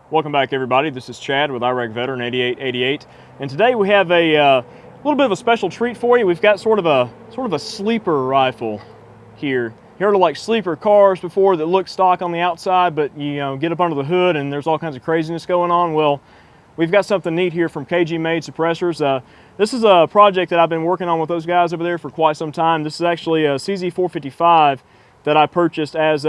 Welcome back, everybody. This is Chad with Iraq Veteran 8888, and today we have a little bit of a special treat for you. We've got sort of a sleeper rifle here. You heard of like sleeper cars before that look stock on the outside, but you get up under the hood and there's all kinds of craziness going on. Well, we've got something neat here from KGMade suppressors. This is a project that I've been working on with those guys over there for quite some time. This is actually a CZ455 that I purchased as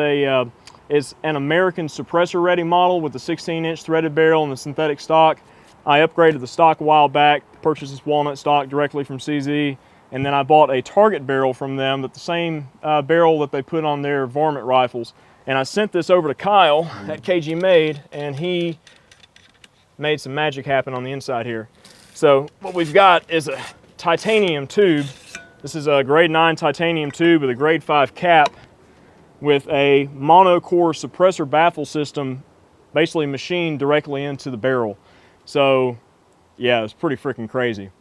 is an American suppressor ready model with the 16-inch threaded barrel and the synthetic stock. I upgraded the stock a while back, purchased this walnut stock directly from CZ, and then I bought a target barrel from them, the same barrel that they put on their varmint rifles. And I sent this over to Kyle at KGMade, and he made some magic happen on the inside here. So what we've got is a titanium tube. This is a grade 9 titanium tube with a grade 5 cap, with a monocore suppressor baffle system basically machined directly into the barrel. So yeah, it's pretty freaking crazy.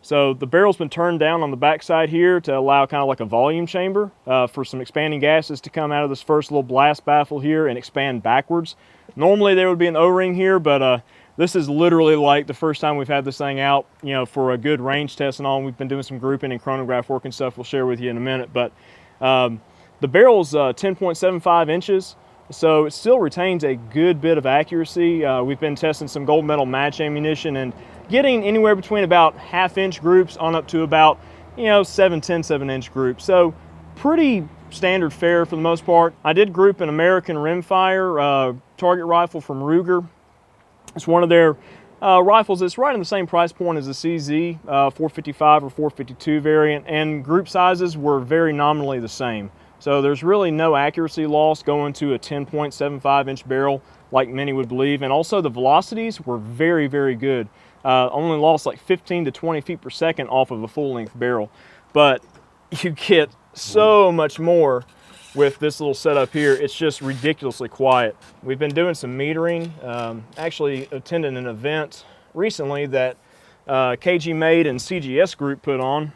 So the barrel's been turned down on the backside here to allow kind of like a volume chamber for some expanding gases to come out of this first little blast baffle here and expand backwards. Normally there would be an O-ring here, but this is literally like the first time we've had this thing out, for a good range test and all. We've been doing some grouping and chronograph work and stuff we'll share with you in a minute, but the barrel's 10.75 inches, so it still retains a good bit of accuracy. We've been testing some gold medal match ammunition and getting anywhere between about half-inch groups on up to about, 7/10 groups. So pretty standard fare for the most part. I did group an American rimfire target rifle from Ruger. It's one of their rifles that's right in the same price point as the CZ 455 or 452 variant, and group sizes were very nominally the same. So there's really no accuracy loss going to a 10.75 inch barrel like many would believe. And also the velocities were very, very good. Only lost like 15 to 20 feet per second off of a full length barrel. But you get so much more with this little setup here. It's just ridiculously quiet. We've been doing some metering. Actually attended an event recently that KGMade and CGS group put on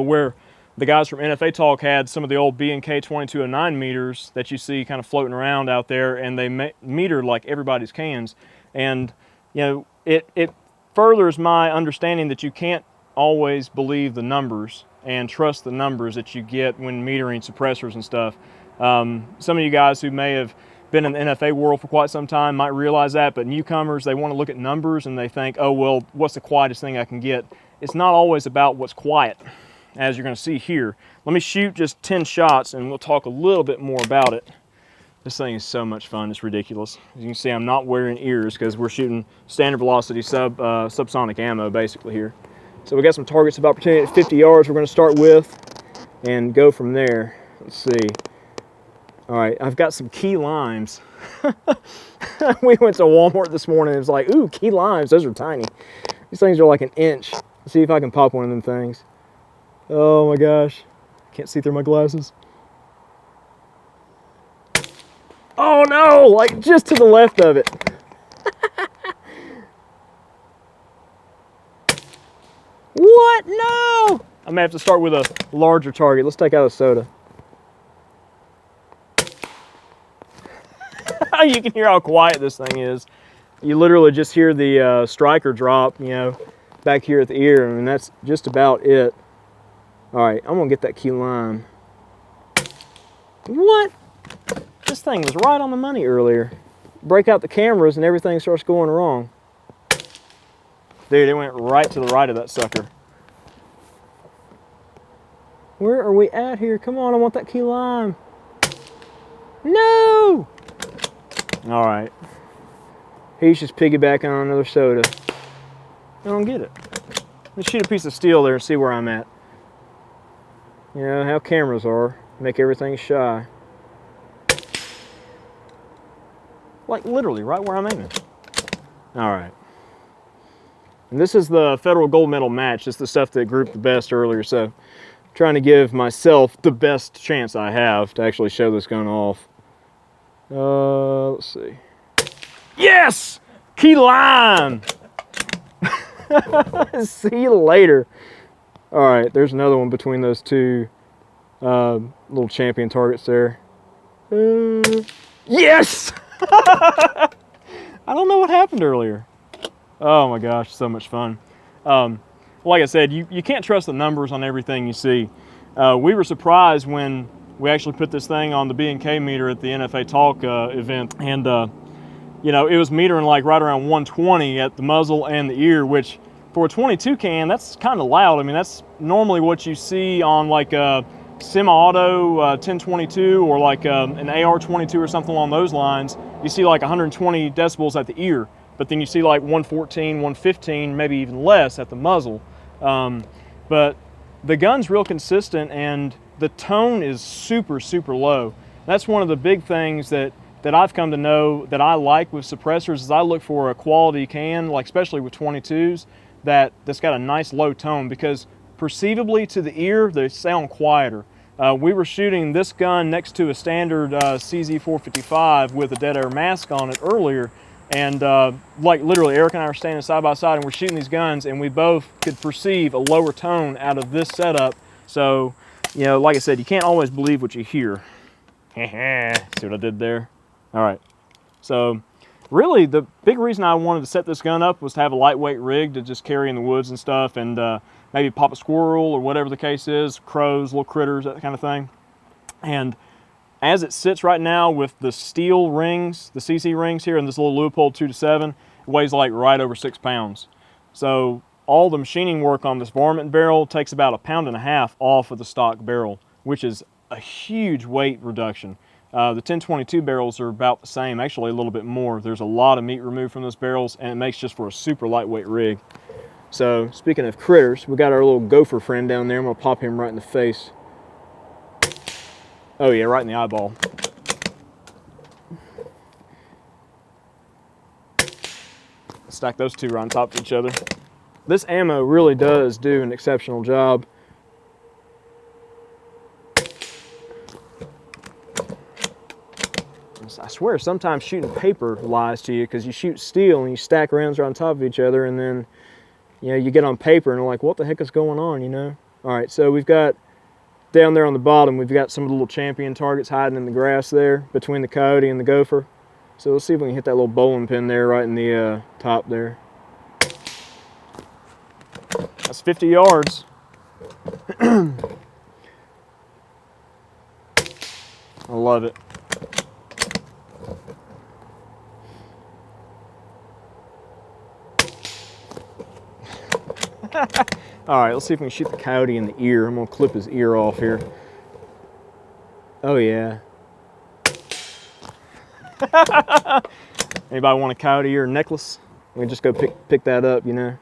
where the guys from NFA Talk had some of the old B&K 2209 meters that you see kind of floating around out there, and they metered like everybody's cans. And it furthers my understanding that you can't always believe the numbers and trust the numbers that you get when metering suppressors and stuff. Some of you guys who may have been in the NFA world for quite some time might realize that, but newcomers, they want to look at numbers and they think, oh, well, what's the quietest thing I can get? It's not always about what's quiet, as you're going to see here. Let me shoot just 10 shots and we'll talk a little bit more about it. This thing is so much fun, it's ridiculous. As you can see, I'm not wearing ears because we're shooting standard velocity subsonic ammo basically here. So we got some targets of opportunity at 50 yards we're going to start with and go from there. Let's see. All right, I've got some key limes. We went to Walmart this morning and it was like, ooh, key limes, those are tiny. These things are like an inch. Let's see if I can pop one of them things. Oh my gosh, can't see through my glasses. Oh no, like just to the left of it. What? No! I may have to start with a larger target. Let's take out a soda. You can hear how quiet this thing is. You literally just hear the striker drop, back here at the ear, and that's just about it. All right, I'm gonna get that key lime. What? This thing was right on the money earlier. Break out the cameras and everything starts going wrong. Dude, it went right to the right of that sucker. Where are we at here? Come on, I want that key lime. No! All right. He's just piggybacking on another soda. I don't get it. Let's shoot a piece of steel there and see where I'm at. You know how cameras are, make everything shy. Like literally right where I'm aiming. All right. And this is the federal gold medal match. It's the stuff that grouped the best earlier, so I'm trying to give myself the best chance I have to actually show this gun off. Let's see. Yes! Key lime! See you later. All right, there's another one between those two little champion targets there. Yes! I don't know what happened earlier. Oh my gosh, so much fun. Like I said, you can't trust the numbers on everything you see. We were surprised when we actually put this thing on the B&K meter at the NFA Talk event, and you know, it was metering like right around 120 at the muzzle and the ear, which for a 22 can, that's kind of loud. I mean, that's normally what you see on like a semi-auto 1022 or like an AR-22 or something along those lines. You see like 120 decibels at the ear, but then you see like 114, 115, maybe even less at the muzzle. But the gun's real consistent and the tone is super, super low. That's one of the big things that I've come to know that I like with suppressors is I look for a quality can, like especially with 22s, that's got a nice low tone, because perceivably to the ear, they sound quieter. We were shooting this gun next to a standard CZ455 with a dead air mask on it earlier, and like literally Eric and I are standing side by side and we're shooting these guns, and we both could perceive a lower tone out of this setup. So, you know, like I said, you can't always believe what you hear. See what I did there? All right, so really the big reason I wanted to set this gun up was to have a lightweight rig to just carry in the woods and stuff, and maybe pop a squirrel or whatever the case is, crows, little critters, that kind of thing. And as it sits right now with the steel rings, the CC rings here, and this little Leupold 2-7, it weighs like right over 6 pounds. So all the machining work on this varmint barrel takes about 1.5 pounds off of the stock barrel, which is a huge weight reduction. The 1022 barrels are about the same, actually a little bit more. There's a lot of meat removed from those barrels, and it makes just for a super lightweight rig. So speaking of critters, we got our little gopher friend down there. I'm gonna pop him right in the face. Oh yeah, right in the eyeball. Stack those two right on top of each other. This ammo really does do an exceptional job. I swear sometimes shooting paper lies to you, because you shoot steel and you stack rounds right on top of each other, and then, you know, you get on paper and you're like, what the heck is going on, you know? All right, so we've got down there on the bottom, we've got some of the little champion targets hiding in the grass there between the coyote and the gopher. So let's see if we can hit that little bowling pin there right in the top there. That's 50 yards. I love it. All right, let's see if we can shoot the coyote in the ear. I'm gonna clip his ear off here. Oh yeah. Anybody want a coyote ear necklace? We can just go pick that up, you know.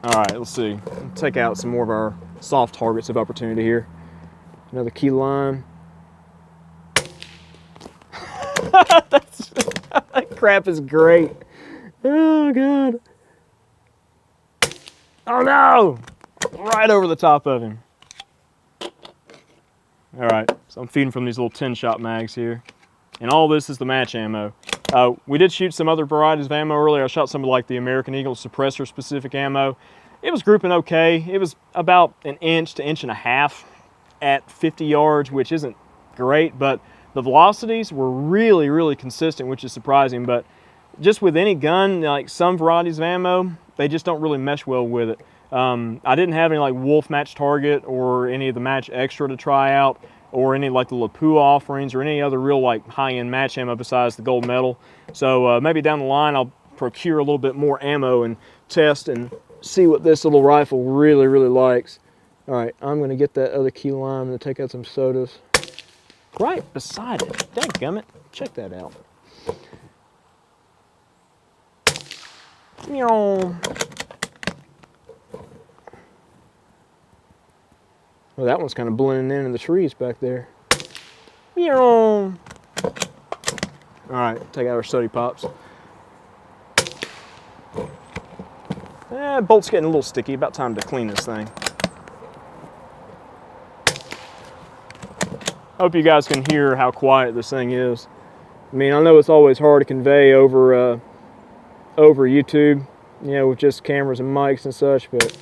All right, let's see. Let's take out some more of our soft targets of opportunity here. Another key lime. That crap is great. Oh God. Oh no! Right over the top of him. All right, so I'm feeding from these little 10-shot mags here. And all this is the match ammo. We did shoot some other varieties of ammo earlier. I shot some of like the American Eagle suppressor specific ammo. It was grouping okay. It was about 1 inch to 1.5 inches at 50 yards, which isn't great, but the velocities were really, really consistent, which is surprising. But just with any gun, like some varieties of ammo, they just don't really mesh well with it. I didn't have any like Wolf Match Target or any of the Match Extra to try out, or any like the Lapua offerings or any other real like high-end match ammo besides the gold medal. So maybe down the line I'll procure a little bit more ammo and test and see what this little rifle really, really likes. All right, I'm gonna get that other key lime and take out some sodas. Right beside it, dadgummit, check that out. Well, that one's kind of blending in the trees back there. All right, take out our sody pops. Bolt's getting a little sticky. About time to clean this thing. Hope you guys can hear how quiet this thing is. I mean, I know it's always hard to convey over over YouTube, you know, with just cameras and mics and such, but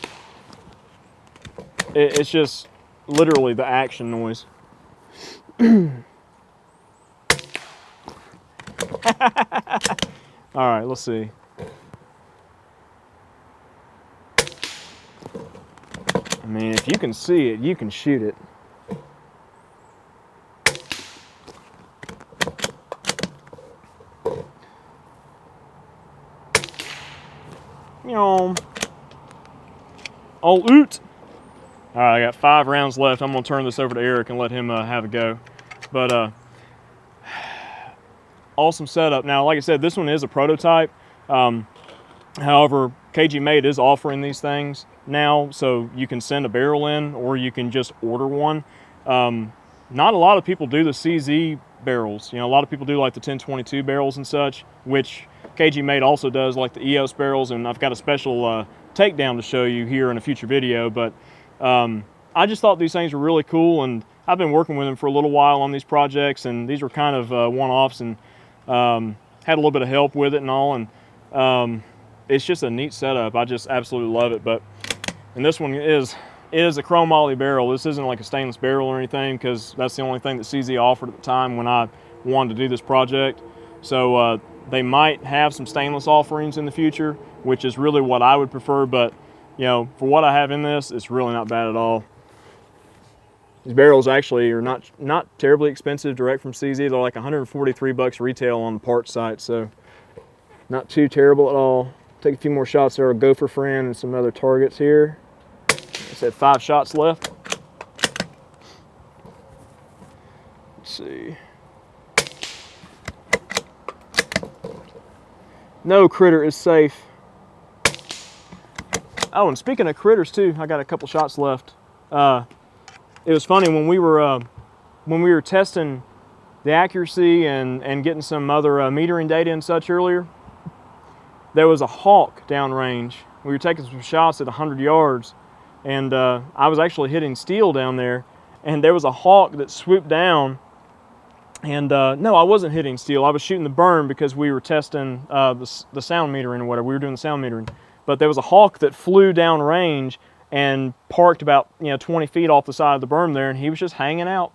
it's just literally the action noise. All right, let's see. I mean, if you can see it, you can shoot it. Oh, oot. All right, I got 5 rounds left. I'm gonna turn this over to Eric and let him have a go. But awesome setup. Now, like I said, this one is a prototype. However, KGMade is offering these things now, so you can send a barrel in or you can just order one. Not a lot of people do the CZ barrels. You know, a lot of people do like the 1022 barrels and such, which KGMade also does, like the EOS barrels, and I've got a special takedown to show you here in a future video. But I just thought these things were really cool, and I've been working with them for a little while on these projects, and these were kind of one-offs, and had a little bit of help with it and all, and it's just a neat setup. I just absolutely love it. And this one is a chrome moly barrel. This isn't like a stainless barrel or anything, because that's the only thing that CZ offered at the time when I wanted to do this project. So they might have some stainless offerings in the future, which is really what I would prefer, but you know, for what I have in this, it's really not bad at all. These barrels actually are not terribly expensive direct from CZ. They're like 143 bucks retail on the parts site, so not too terrible at all. Take a few more shots there, a gopher friend and some other targets here. I said 5 shots left. Let's see. No critter is safe. Oh, and speaking of critters too, I got a couple shots left. It was funny when we were testing the accuracy and getting some other metering data and such earlier. There was a hawk downrange. We were taking some shots at 100 yards, and I was actually hitting steel down there, and there was a hawk that swooped down. And no, I wasn't hitting steel. I was shooting the berm because we were testing the sound metering or whatever. We were doing the sound metering. But there was a hawk that flew down range and parked about 20 feet off the side of the berm there, and he was just hanging out,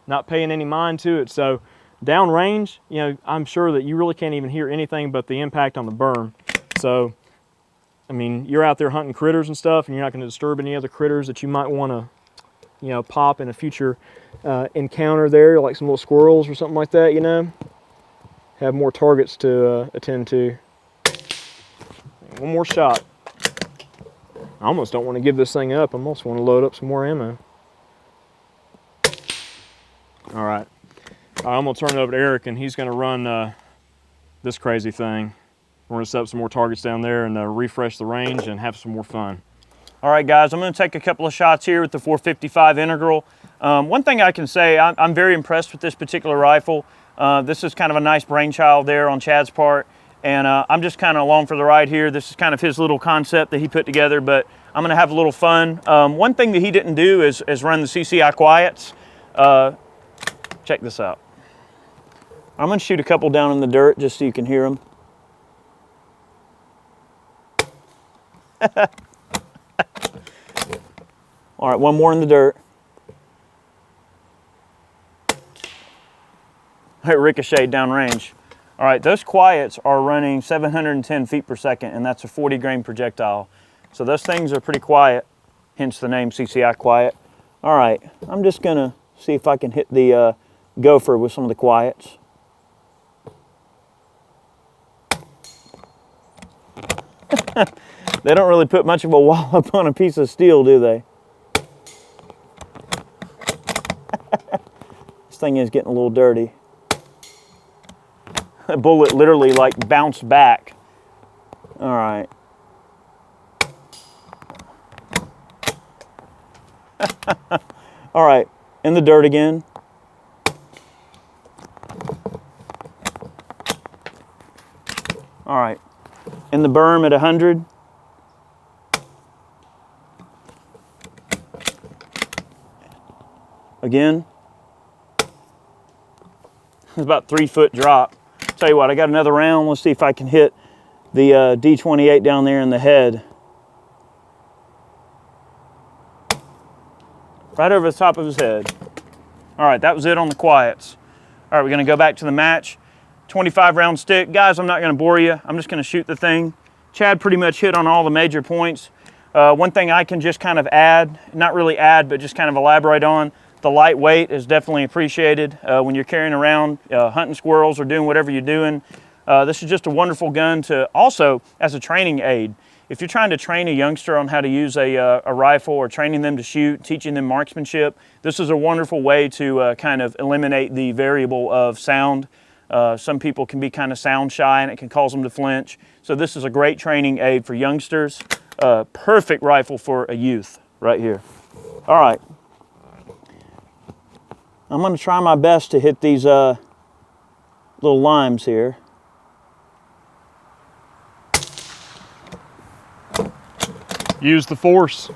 not paying any mind to it. So down range, I'm sure that you really can't even hear anything but the impact on the berm. So, I mean, you're out there hunting critters and stuff, and you're not going to disturb any other critters that you might want to, pop in a future encounter there, like some little squirrels or something like that, Have more targets to attend to. One more shot. I almost don't want to give this thing up. I almost want to load up some more ammo. All right. I'm going to turn it over to Eric, and he's going to run this crazy thing. We're going to set up some more targets down there and refresh the range and have some more fun. All right, guys, I'm going to take a couple of shots here with the 455 Integral. One thing I can say, I'm very impressed with this particular rifle. This is kind of a nice brainchild there on Chad's part. And I'm just kind of along for the ride here. This is kind of his little concept that he put together, but I'm going to have a little fun. One thing that he didn't do is run the CCI Quiets. Check this out. I'm going to shoot a couple down in the dirt just so you can hear them. All right, one more in the dirt. It ricocheted downrange. All right, those Quiets are running 710 feet per second, and that's a 40 grain projectile. So those things are pretty quiet, hence the name CCI Quiet. All right, I'm just gonna see if I can hit the gopher with some of the Quiets. They don't really put much of a wallop on a piece of steel, do they? This thing is getting a little dirty. The bullet literally like bounced back. All right. All right, in the dirt again. All right, in the berm at 100. Again. It's about 3 foot drop. Tell you what, I got another round. Let's see if I can hit the D28 down there in the head. Right over the top of his head. All right, that was it on the Quiets. All right, we're gonna go back to the match. 25 round stick. Guys, I'm not gonna bore you. I'm just gonna shoot the thing. Chad pretty much hit on all the major points. One thing I can just kind of add, not really add, but just kind of elaborate on, the lightweight is definitely appreciated when you're carrying around, hunting squirrels or doing whatever you're doing. This is just a wonderful gun to also as a training aid. If you're trying to train a youngster on how to use a rifle or training them to shoot, teaching them marksmanship, this is a wonderful way to kind of eliminate the variable of sound. Some people can be kind of sound shy and it can cause them to flinch. So this is a great training aid for youngsters. Perfect rifle for a youth right here. All right. I'm gonna try my best to hit these little limes here. Use the force.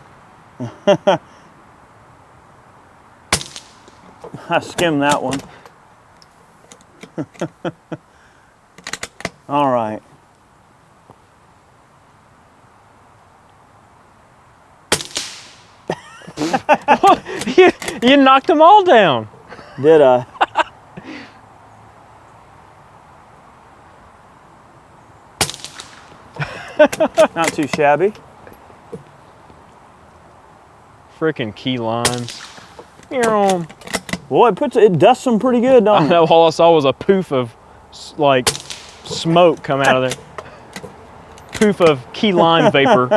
I skimmed that one. All right. You knocked them all down. Did I? Not too shabby. Frickin' key limes. Boy, it dusts them pretty good, don't it? I know, all I saw was a poof of like smoke come out of there. Poof of key lime vapor.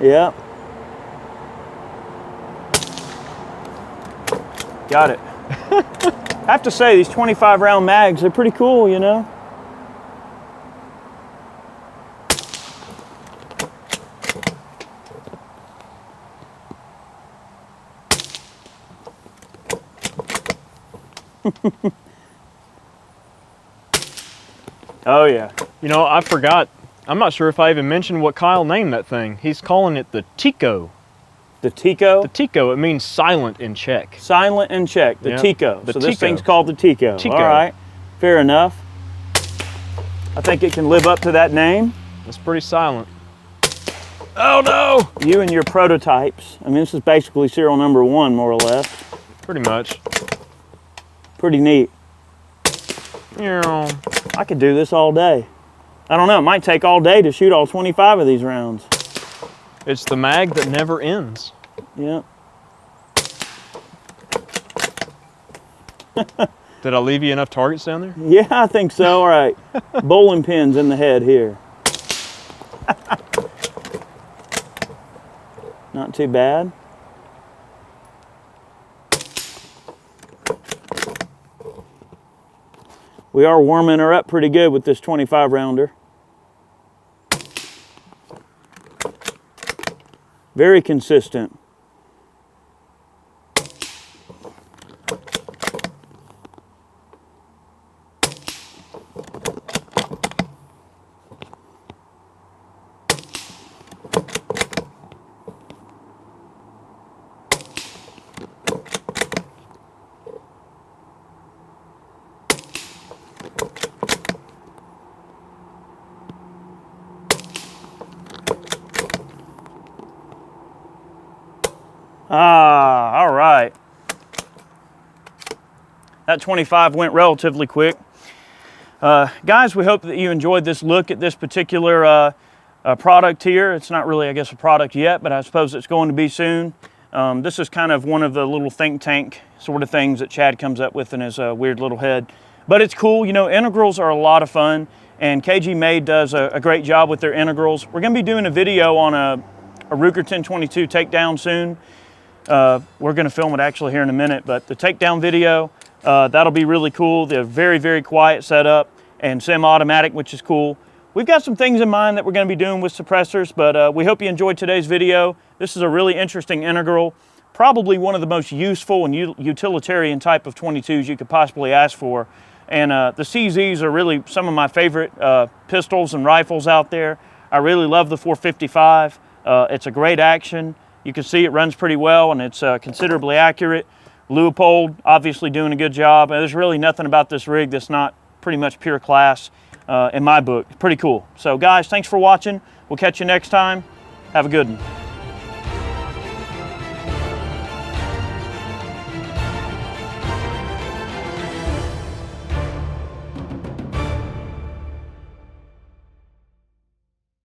Yeah. Got it. I have to say, these 25 round mags, they're pretty cool, you know? Oh yeah. You know, I forgot. I'm not sure if I even mentioned what Kyle named that thing. He's calling it the Ticho. The Ticho? The Ticho, it means silent in Czech. Silent in Czech, the Ticho. The so this Ticho. thing's called the Ticho. Ticho. All right, fair enough. I think it can live up to that name. It's pretty silent. Oh no! You and your prototypes. I mean, this is basically serial number 1, more or less. Pretty much. Pretty neat. Yeah. I could do this all day. I don't know, it might take all day to shoot all 25 of these rounds. It's the mag that never ends. Yeah. Did I leave you enough targets down there? Yeah, I think so. All right. Bowling pins in the head here. Not too bad. We are warming her up pretty good with this 25 rounder. Very consistent. Ah, all right. That 25 went relatively quick. Guys, we hope that you enjoyed this look at this particular product here. It's not really, I guess, a product yet, but I suppose it's going to be soon. This is kind of one of the little think tank sort of things that Chad comes up with in his weird little head. But it's cool. You know, integrals are a lot of fun, and KGMade does a great job with their integrals. We're going to be doing a video on a Ruger 1022 takedown soon. We're going to film it actually here in a minute, but the takedown video, that'll be really cool. They're very, very quiet setup and semi-automatic, which is cool. We've got some things in mind that we're going to be doing with suppressors, but we hope you enjoyed today's video. This is a really interesting integral, probably one of the most useful and utilitarian type of 22s you could possibly ask for. And the CZs are really some of my favorite pistols and rifles out there. I really love the 455. It's a great action. You can see it runs pretty well and it's considerably accurate. Leupold obviously doing a good job. And there's really nothing about this rig that's not pretty much pure class in my book. Pretty cool. So guys, thanks for watching. We'll catch you next time. Have a good one.